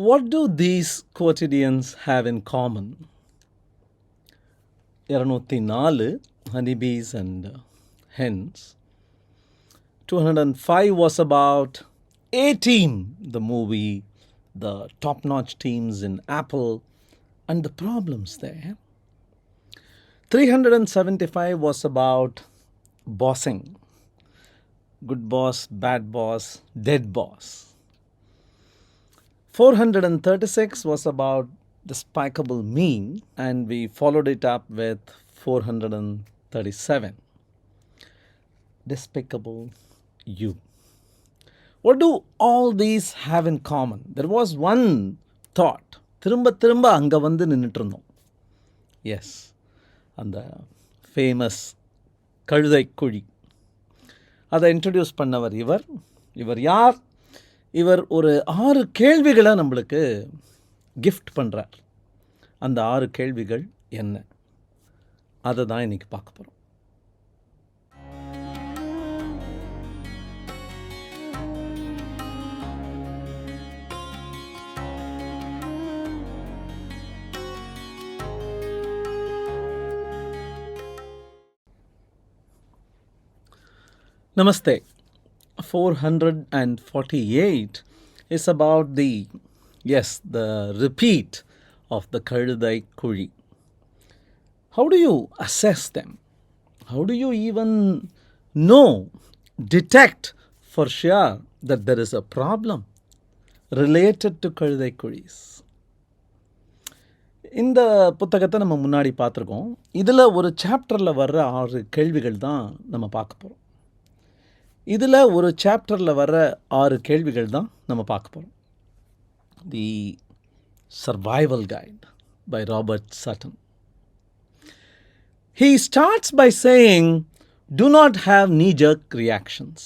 What do these quotidians have in common? 204 honeybees and hens. 205 was about A-Team, the movie, the top-notch teams in Apple, and the problems there. 375 was about bossing. Good boss, bad boss, dead boss. 436 was about Despicable Me, and we followed it up with 437. Despicable You. What do all these have in common? There was one thought. திரும்ப திரும்ப அங்கே வந்து நின்றுட்டு இருந்தோம். S, அந்த famous கழுதை குழி. அதை இன்ட்ரடியூஸ் பண்ணவர் இவர் யார்? இவர் ஒரு 6 கேள்விகளை நம்மளுக்கு கிஃப்ட் பண்ணுறார். அந்த 6 கேள்விகள் என்ன? அதை தான் இன்றைக்கி பார்க்க போகிறோம். Namaste. 448 is about the repeat of the Kazhudai Kuzhi. How do you assess them? How do you even detect for sure that there is a problem related to Kazhudai Kuzhis? இந்த புத்தகத்தை நம்ம முன்னாடி பார்த்துருக்கோம். இதில் ஒரு சாப்டரில் வர்ற 6 கேள்விகள் தான் நம்ம பார்க்க போகிறோம். இதில் ஒரு சாப்டரில் வர 6 கேள்விகள் தான் நம்ம பார்க்க போகிறோம். The survival guide by Robert Sutton. He starts by saying, do not have knee-jerk reactions.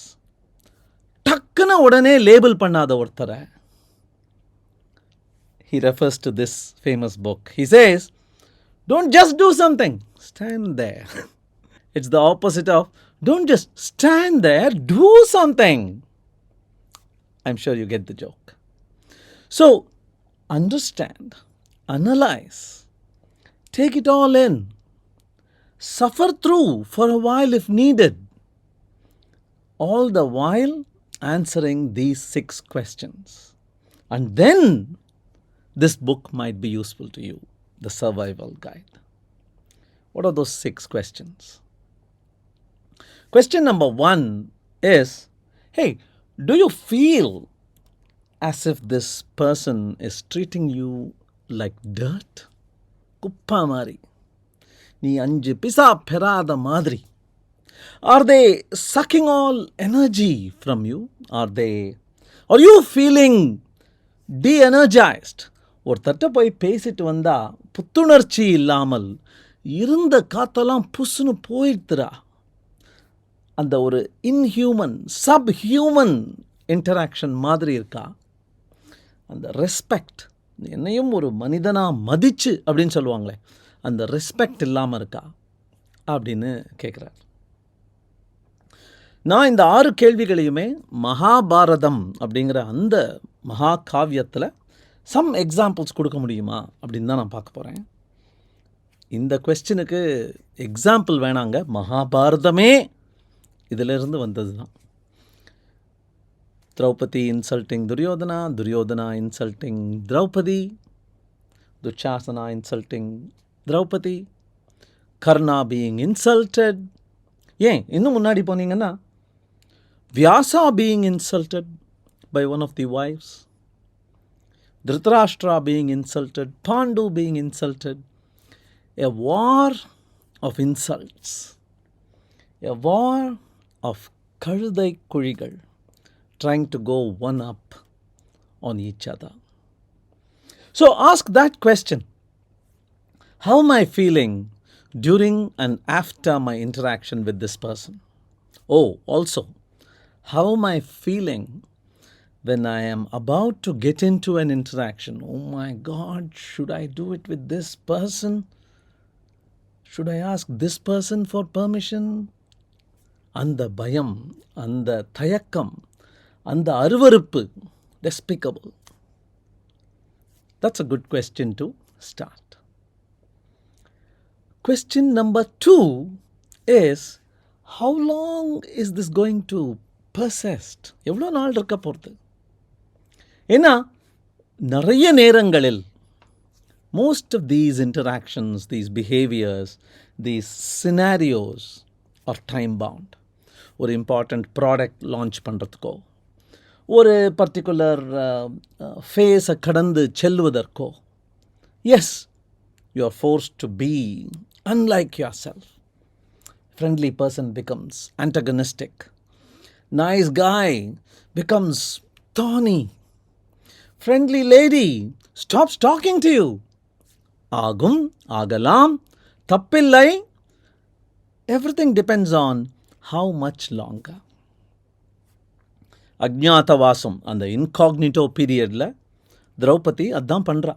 டக்குன்னு உடனே லேபிள் பண்ணாத ஒருத்தரை. He refers to this famous book. He says, don't just do something, stand there. It's the opposite of don't just stand there, do something. I'm sure you get the joke. So, understand, analyze, take it all in, suffer through for a while if needed, all the while answering these 6 questions. And then, this book might be useful to you, the survival guide. What are those 6 questions? Question number 1 is, hey, do you feel as if this person is treating you like dirt? Kuppa mari. Nee anju pisa perada madri. Are they sucking all energy from you? Are you feeling de-energized? ஒருத்தட்ட போய் பேசிட்டு வந்தா புத்துணர்ச்சி இல்லாமல் இருந்த காத்தெல்லாம் புசுன்னு போயிடுத்துரா. அந்த ஒரு இன்ஹியூமன் சப்ஹியூமன் இன்டராக்ஷன் மாதிரி இருக்கா? அந்த ரெஸ்பெக்ட், என்னையும் ஒரு மனிதனாக மதிச்சு அப்படின்னு சொல்லுவாங்களே, அந்த ரெஸ்பெக்ட் இல்லாமல் இருக்கா அப்படின்னு கேட்குறார். நான் இந்த 6 கேள்விகளையுமே மகாபாரதம் அப்படிங்கிற அந்த மகா காவியத்தில் சம் எக்ஸாம்பிள்ஸ் கொடுக்க முடியுமா அப்படின்னு தான் நான் பார்க்க போகிறேன். இந்த கொஸ்டினுக்கு எக்ஸாம்பிள் வேணாங்க, மகாபாரதமே இதிலிருந்து வந்தது தான். Draupadi insulting Duryodhana, Duryodhana insulting Draupadi, Dushasana insulting Draupadi, Karna being insulted. ஏன் இன்னும் முன்னாடி போனீங்கன்னா Vyasa being insulted by one of the wives, Dhritarashtra being insulted, Pandu being insulted. A war of insults, a war of Kazhudai Kuzigal trying to go one up on each other. So ask that question. How am I feeling during and after my interaction with this person? Oh, also, how am I feeling when I am about to get into an interaction? Oh my God, should I do it with this person? Should I ask this person for permission? அந்த பயம், அந்த தயக்கம், அந்த அருவருப்பு, despicable. That's a good question to start. Question number 2 is, how long is this going to persist? எவ்வளோ நாள் இருக்க போகிறது? ஏன்னா நிறைய நேரங்களில் most of these interactions, these behaviors, these scenarios are time bound. ஒரு இம்பார்ட்டண்ட் ப்ராடக்ட் லான்ச் பண்ணுறதுக்கோ, ஒரு பர்டிகுலர் ஃபேஸை கடந்து செல்வதற்கோ, S, you are forced to be unlike yourself. Friendly person becomes antagonistic. Nice guy becomes thorny. Friendly lady stops talking to you. ஆகும், ஆகலாம், தப்பில்லை. Everything depends on how much longer. அஜ்ஞாதவாசம், அந்த incognito பீரியடில் திரௌபதி அதான் பண்ணுறா.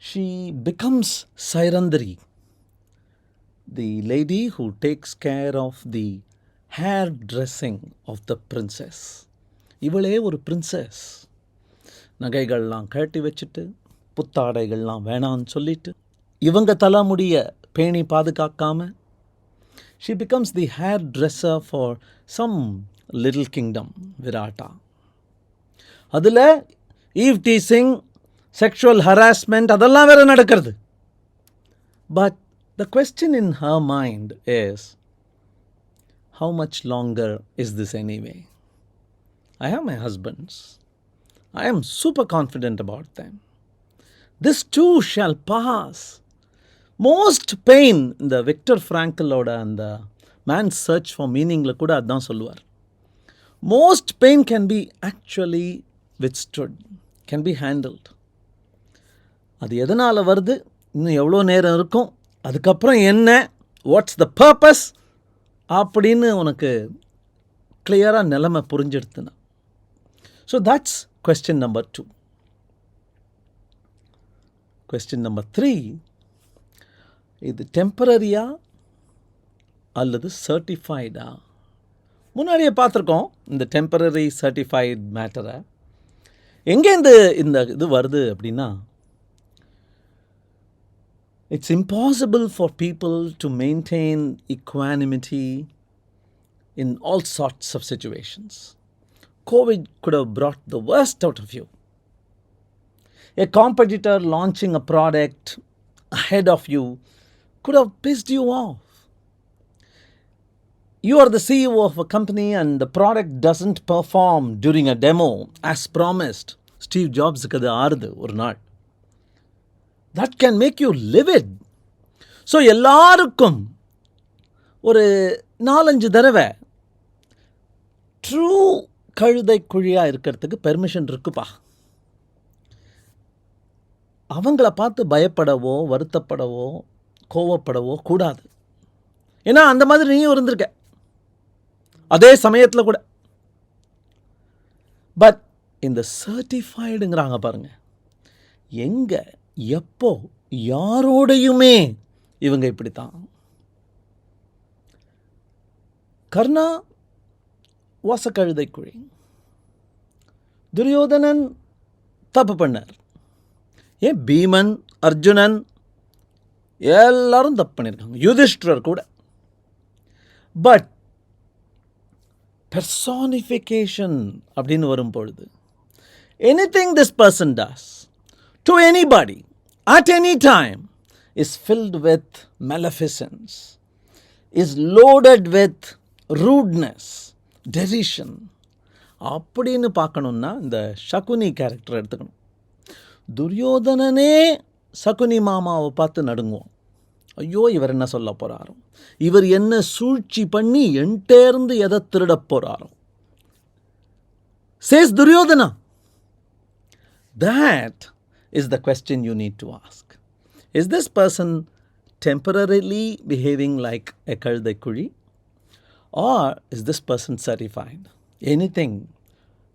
She becomes Sairandari, the lady who takes care of the hair dressing of the princess. இவளே ஒரு princess. நகைகள்லாம் கழட்டி வச்சுட்டு, புத்தாடைகள்லாம் வேணான்னு சொல்லிட்டு, இவங்க தலைமுடிய பேணி பாதுகாக்காம, she becomes the hairdresser for some little kingdom, Virata. அதில் ஈவ் டீசிங், செக்ஷுவல் ஹராஸ்மெண்ட் அதெல்லாம் வேற நடக்கிறது. But the question in her mind is, how much longer is this anyway? I have my husbands. I am super confident about them. This too shall pass. Most pain, இந்த Victor ஃப்ராங்கலோட அந்த man's search for மீனிங்கில் கூட அதுதான் சொல்லுவார். Most pain can be actually withstood, can be handled. அது எதனால் வருது, இன்னும் எவ்வளோ நேரம் இருக்கும், அதுக்கப்புறம் என்ன, வாட்ஸ் த பர்பஸ் அப்படின்னு உனக்கு கிளியராக நிலைமை புரிஞ்சிடுத்துனா. So that's question number 2. Question number 3, இது டெம்பரரியா அல்லது சர்டிஃபைடா? முன்னாடியே பார்த்துருக்கோம் இந்த டெம்பரரி சர்டிஃபைட் மேட்டரை. எங்கேருந்து இந்த இது வருது அப்படின்னா, it's impossible for people to maintain equanimity in all sorts of situations. COVID could have brought the worst out of you. A competitor launching a product ahead of you could have pissed you off. You are the CEO of a company and the product doesn't perform during a demo as promised. Steve Jobs க்கு அது ஆறுது ஒரு நாள். That can make you livid. So எல்லாருக்கும் ஒரு 4-5 தடவை true கழுதை குழியாக இருக்கிறதுக்கு பெர்மிஷன் இருக்குப்பா. அவங்கள பார்த்து பயப்படவோ வருத்தப்படவோ கோவப்படவோ கூடாது. ஏன்னா அந்த மாதிரி நீயும் இருந்திருக்க அதே சமயத்தில் கூட. பட் இந்த சர்டிஃபைடுங்கிறாங்க பாருங்க, எங்கே எப்போ யாரோடையுமே இவங்க இப்படித்தான். கர்ணா வாச கழுதை குழி, துரியோதனன் தப்பு பண்ணார். ஏன் பீமன், அர்ஜுனன் எல்லாரும் தப்பு பண்ணியிருக்காங்க, யுதிஷ்டர் கூட. பட் பெர்சானிஃபிகேஷன் அப்படின்னு வரும் பொழுது, anything this person does to anybody at any time is filled with malefactions, is loaded with rudeness, derision. அப்படின்னு பார்க்கணுன்னா இந்த சகுனி கேரக்டர் எடுத்துக்கணும். துரியோதனனே சகுனி மாமாவை பார்த்து நடுங்குவோம். ஐயோ, இவர் என்ன சொல்ல போகிறாரோ, இவர் என்ன சூழ்ச்சி பண்ணி என்கிட்டேருந்து எதை திருட போகிறாரோ. Says Duryodhana. That is the question you need to ask. Is this person temporarily behaving like a kaldai kuri, or is this person certified? Anything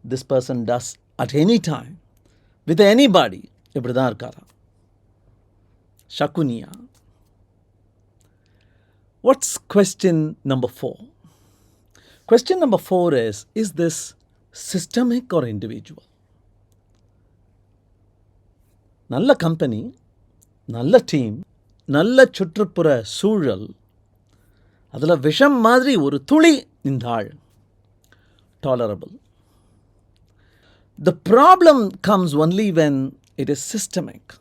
this person does at any time with anybody இப்படி தான் இருக்காரா? சகுனியா? What's question number 4? Question number 4 is this systemic or individual? நல்ல company, நல்ல team, நல்ல சுற்றுப்புற சூழல், அதில் விஷம் மாதிரி ஒரு துளி இந்த ஆள் tolerable. The problem comes only when it is systemic.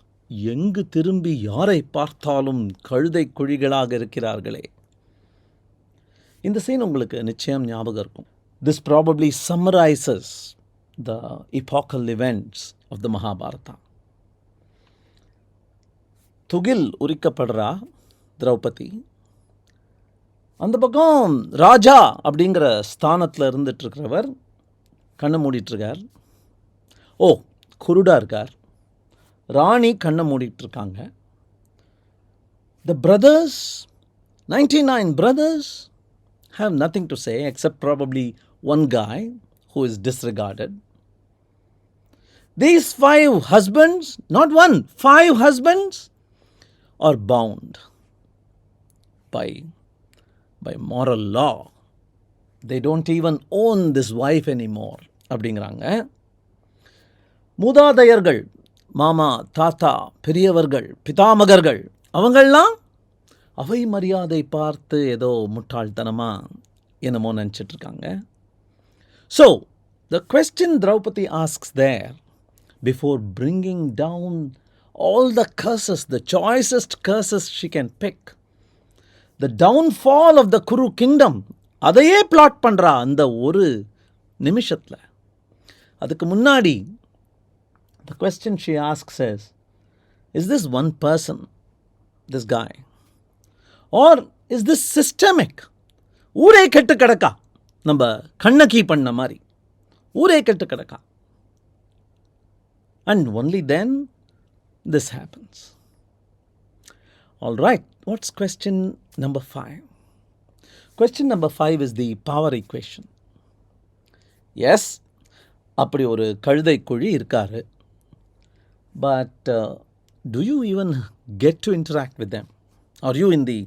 எங்கு திரும்பி யாரை பார்த்தாலும் கழுதை குழிகளாக இருக்கிறார்களே. இந்த சீன் உங்களுக்கு நிச்சயம் ஞாபகம் இருக்கும். This probably summarizes the epochal events of the Mahabharata. துகில் உரிக்கப்படுறா Draupadi. அந்த பக்கம் ராஜா அப்படிங்கிற ஸ்தானத்தில் இருந்துட்டுருக்கிறவர் கண்ணை மூடிட்டுருக்கார். ஓ, குருடா இருக்கார். ராணி கண்ணை மூடிட்டுருக்காங்க. The brothers, 99 brothers, have nothing to say except probably one guy who is disregarded. These 5 husbands, not one, 5 husbands are bound by moral law. They don't even own this wife anymore. அப்படிங்கிறாங்க. மூதாதையர்கள், மாமா, தாத்தா, பெரியவர்கள், பிதாமகர்கள், அவங்கள்லாம் அவை மரியாதை பார்த்து ஏதோ முட்டாள்தனமாக என்னமோ நினச்சிட்ருக்காங்க. So the question Draupadi asks there, before bringing down all the curses, the choicest curses she can pick, the downfall of the Kuru kingdom, அதையே பிளாட் பண்ணுறா அந்த ஒரு நிமிஷத்தில். அதுக்கு முன்னாடி the question she asks is this one person, this guy, or is this systemic? ஊரே கெட்டு கிடக்கா, நம்ம கண்ணகி பண்ண மாதிரி ஊரே கெட்டு கிடக்கா. And only then this happens. All right, what's question number 5? Question number 5 is the power equation. Yes, அப்படி ஒரு கழுதை குழி இருக்காரு. But do you even get to interact with them? Are you in the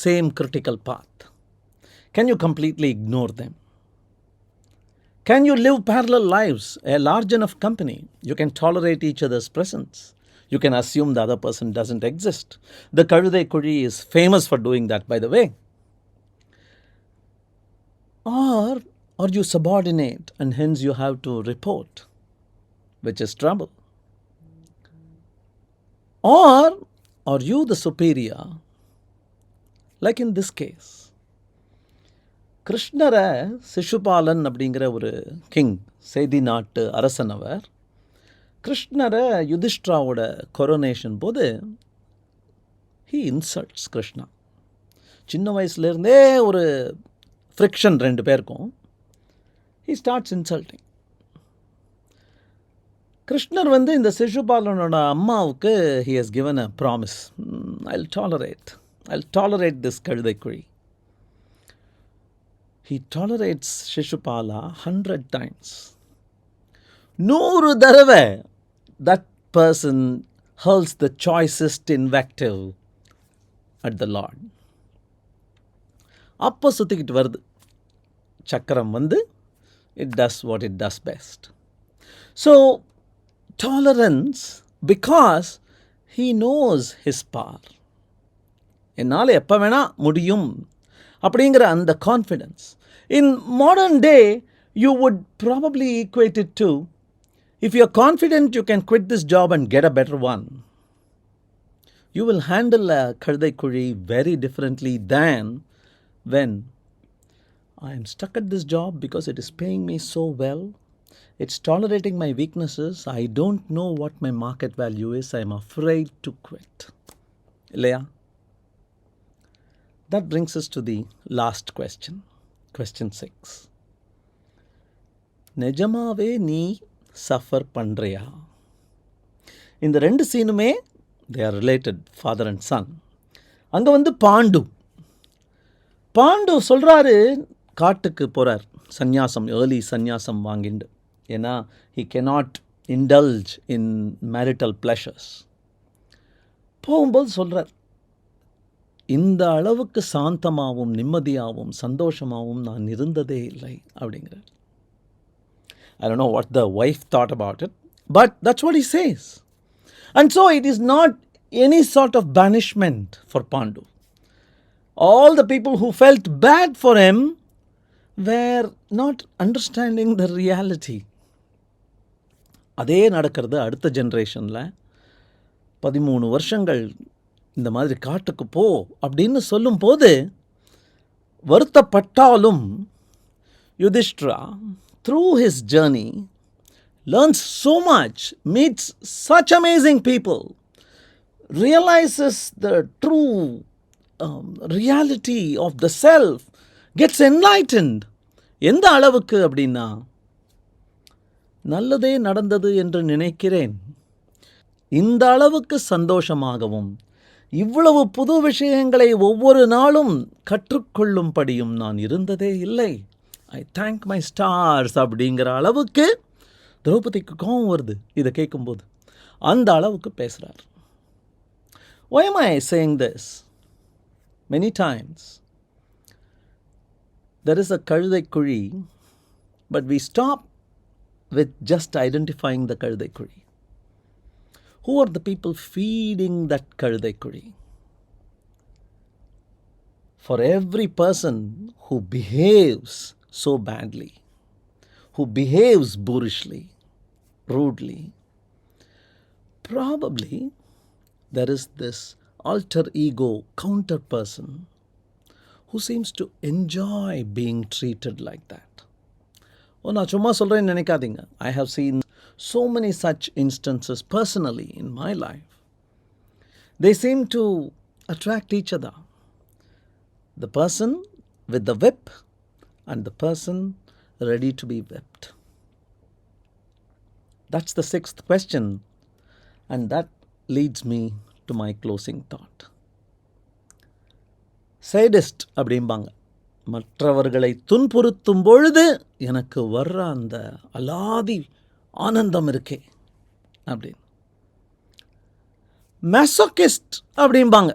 same critical path? Can you completely ignore them? Can you live parallel lives, a large enough company? You can tolerate each other's presence. You can assume the other person doesn't exist. The Kazhudai Kuri is famous for doing that, by the way. Or are you subordinate and hence you have to report, which is trouble? Or are you the superior, like in this case? கிருஷ்ணரை சிசுபாலன் அப்படிங்கிற ஒரு king, செய்தி நாட்டு அரசன் அவர், கிருஷ்ணரை யுதிஷ்டிராவோட coronation போது he insults Krishna. சின்ன வயசுலேருந்தே ஒரு ஃப்ரிக்ஷன் ரெண்டு பேருக்கும். he starts insulting. கிருஷ்ணர் இந்த சிசுபாலனோட அம்மாவுக்கு he has given a promise. I'll tolerate this கழுதைக்குழி. He tolerates Shishupala 100 times. 100 தடவை that person hurls the choicest invective at the Lord. அப்போ சுற்றிக்கிட்டு வருது சக்கரம் it does what it does best. So tolerance, because he knows his power. என்னால் எப்போ வேணா முடியும் அப்படிங்கிற அந்த confidence. In modern day, you would probably equate it to, if you're confident you can quit this job and get a better one, you will handle a Kazhudai Kuri very differently than when I am stuck at this job because it is paying me so well, it's tolerating my weaknesses, I don't know what my market value is, I am afraid to quit. இல்லையா? That brings us to the last question, question 6. நிஜமாவே நீ suffer பண்ணுறியா? இந்த ரெண்டு சீனுமே they are related, father and son. அங்கே bond சொல்கிறாரு, காட்டுக்கு போகிறார் சந்நியாசம், ஏர்லி சந்நியாசம் வாங்கிண்டு. ஏன்னா he cannot indulge in marital pleasures. போகும்போது சொல்கிறார், இந்த அளவுக்கு சாந்தமாகவும் நிம்மதியாகவும் சந்தோஷமாகவும் நான் இருந்ததே இல்லை அப்படிங்கிறார். I don't know what the wife thought about it, but that's what he says. And so it is not any sort of banishment for Pandu. All the people who felt bad for him were not understanding the reality. அதே நடக்கிறது அடுத்த ஜென்ரேஷனில் 13 வருஷங்கள் இந்த மாதிரி காட்டுக்கு போ அப்படின்னு சொல்லும்போது வருத்தப்பட்டாலும் Yudhishthira through his journey learns so much, meets such amazing people, realizes the true reality of the self, gets enlightened. எந்த அளவுக்கு அப்படின்னா, நல்லதே நடந்தது என்று நினைக்கிறேன், இந்த அளவுக்கு சந்தோஷமாகவும் இவ்வளவு புது விஷயங்களை ஒவ்வொரு நாளும் கற்றுக்கொள்ளும்படியும் நான் இருந்ததே இல்லை. ஐ தேங்க் மை ஸ்டார்ஸ் அப்படிங்கிற அளவுக்கு திரௌபதிக்கு கோபம் வருது இதை கேட்கும்போது. அந்த அளவுக்கு பேசுகிறார். Why am I saying this? Many times there is a கழுதை குழி, but we stop with just identifying the கழுதை குழி. Who are the people feeding that கழுதை குழி? For every person who behaves so badly, who behaves boorishly, rudely, probably there is this alter ego counter person who seems to enjoy being treated like that. நான் சும்மா சொல்கிறேன்னு நினைக்காதீங்க. I have seen so many such instances personally in my life. They seem to attract each other. The person with the whip and the person ready to be whipped. That's the sixth question, and that leads me to my closing thought. Sadist அப்படிம்பாங்க. மற்றவர்களை துன்புறுத்தும் பொழுது எனக்கு வர்ற அந்த அலாதி ஆனந்தம் இருக்கே அப்படின்னு. மேசோகிஸ்ட் அப்படிம்பாங்க.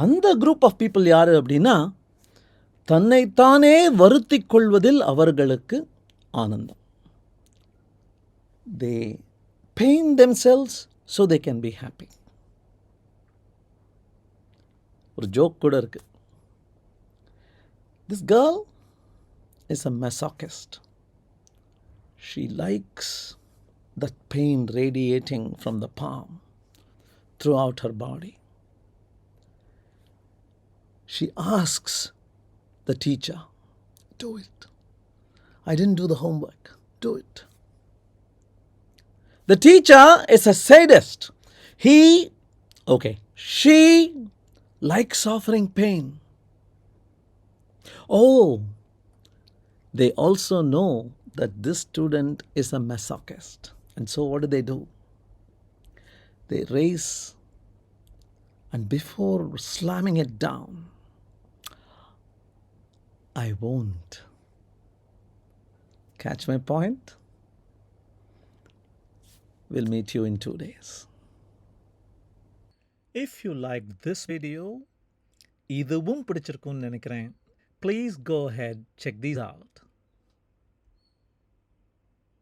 அந்த குரூப் ஆஃப் பீப்புள் யார் அப்படின்னா, தன்னைத்தானே வருத்திக் கொள்வதில் அவர்களுக்கு ஆனந்தம். They pain themselves so they can be happy. ஒரு ஜோக் கூட இருக்கு. This girl is a masochist. She likes that pain radiating from the palm throughout her body. She asks the teacher, do it. I didn't do the homework. Do it. The teacher is a sadist. She likes suffering pain. Oh, they also know that this student is a masochist. And so what do? They raise, and before slamming it down, I won't. Catch my point? We'll meet you in 2 days. If you liked this video, இதுவும் பிடிச்சிருக்கும்னு நினைக்கிறேன். Please go ahead, check these out.